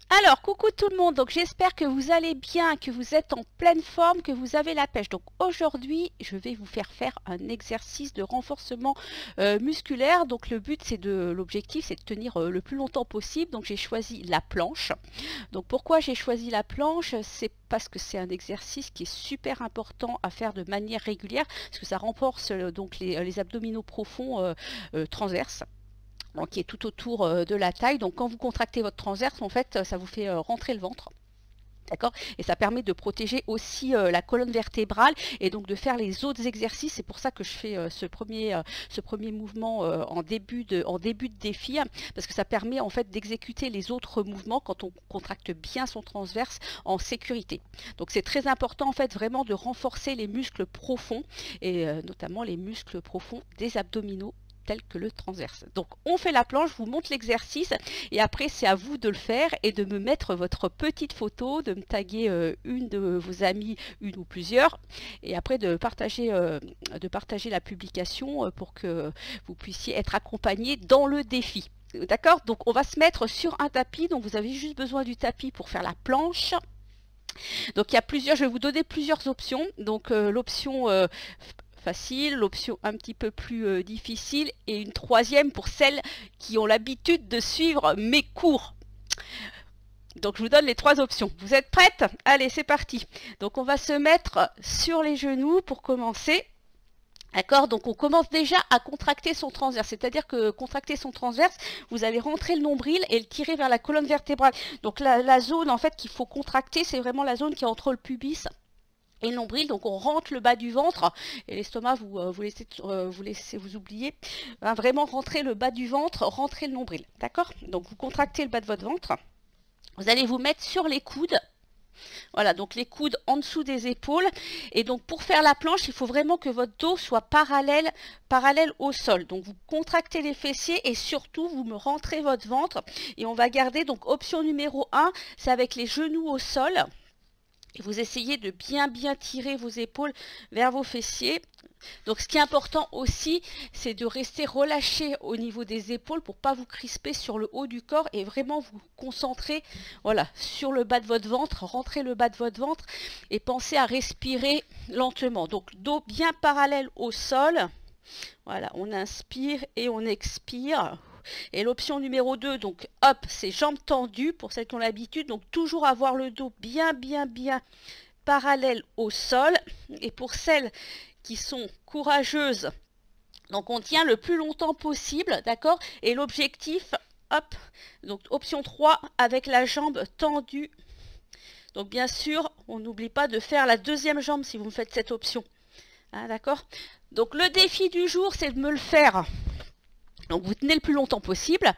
Alors, coucou tout le monde, donc j'espère que vous allez bien, que vous êtes en pleine forme, que vous avez la pêche. Donc aujourd'hui, je vais vous faire un exercice de renforcement musculaire. Donc le but, l'objectif, c'est de tenir le plus longtemps possible. Donc j'ai choisi la planche. Donc pourquoi j'ai choisi la planche? C'est parce que c'est un exercice qui est super important à faire de manière régulière, parce que ça renforce donc les abdominaux profonds transverses. Donc, qui est tout autour de la taille. Donc quand vous contractez votre transverse, en fait, ça vous fait rentrer le ventre. D'accord? Et ça permet de protéger aussi la colonne vertébrale et donc de faire les autres exercices. C'est pour ça que je fais ce premier mouvement en début de défi, parce que ça permet en fait d'exécuter les autres mouvements quand on contracte bien son transverse en sécurité. Donc c'est très important en fait vraiment de renforcer les muscles profonds et notamment les muscles profonds des abdominaux tel que le transverse. Donc on fait la planche, je vous montre l'exercice et après c'est à vous de le faire et de me mettre votre petite photo, de me taguer une de vos amies, une ou plusieurs, et après de partager la publication pour que vous puissiez être accompagné dans le défi. D'accord? Donc on va se mettre sur un tapis, donc vous avez juste besoin du tapis pour faire la planche. Donc il y a plusieurs, je vais vous donner plusieurs options. Donc l'option facile, l'option un petit peu plus difficile et une troisième pour celles qui ont l'habitude de suivre mes cours. Donc je vous donne les trois options. Vous êtes prêtes? Allez, c'est parti. Donc on va se mettre sur les genoux pour commencer. D'accord, donc on commence déjà à contracter son transverse, c'est-à-dire que contracter son transverse, vous allez rentrer le nombril et le tirer vers la colonne vertébrale. Donc la zone en fait qu'il faut contracter, c'est vraiment la zone qui est entre le pubis et le nombril. Donc on rentre le bas du ventre et l'estomac vous laissez vous oublier. Hein, vraiment rentrer le bas du ventre, rentrer le nombril. D'accord? Donc vous contractez le bas de votre ventre. Vous allez vous mettre sur les coudes. Voilà, donc les coudes en dessous des épaules. Et donc pour faire la planche, il faut vraiment que votre dos soit parallèle au sol. Donc vous contractez les fessiers et surtout vous me rentrez votre ventre. Et on va garder donc option numéro 1, c'est avec les genoux au sol. Et vous essayez de bien tirer vos épaules vers vos fessiers. Donc ce qui est important aussi, c'est de rester relâché au niveau des épaules pour ne pas vous crisper sur le haut du corps et vraiment vous concentrer voilà, sur le bas de votre ventre, rentrer le bas de votre ventre et pensez à respirer lentement. Donc dos bien parallèle au sol. Voilà, on inspire et on expire. Et l'option numéro 2, donc hop, c'est jambes tendues pour celles qui ont l'habitude. Donc toujours avoir le dos bien parallèle au sol. Et pour celles qui sont courageuses, donc on tient le plus longtemps possible, d'accord? Et l'objectif, hop, donc option 3, avec la jambe tendue. Donc bien sûr, on n'oublie pas de faire la deuxième jambe si vous me faites cette option. Hein, d'accord? Donc le défi du jour, c'est de me le faire. Donc vous tenez le plus longtemps possible,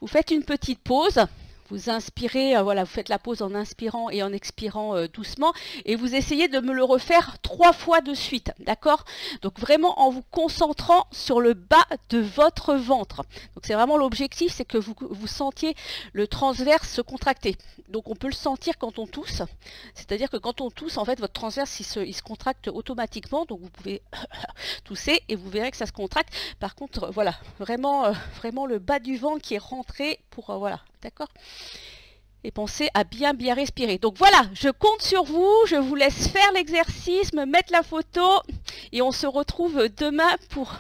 vous faites une petite pause, vous inspirez, voilà, vous faites la pause en inspirant et en expirant doucement et vous essayez de me le refaire 3 fois de suite, d'accord? Donc vraiment en vous concentrant sur le bas de votre ventre. Donc c'est vraiment l'objectif, c'est que vous sentiez le transverse se contracter. Donc on peut le sentir quand on tousse, c'est-à-dire que quand on tousse, en fait, votre transverse il se contracte automatiquement, donc vous pouvez tousser et vous verrez que ça se contracte. Par contre, voilà, vraiment le bas du ventre qui est rentré pour, voilà, d'accord? Et pensez à bien respirer. Donc voilà, je compte sur vous, je vous laisse faire l'exercice, me mettre la photo et on se retrouve demain pour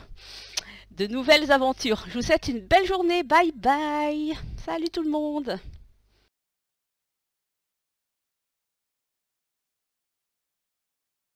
de nouvelles aventures. Je vous souhaite une belle journée, bye bye. Salut tout le monde.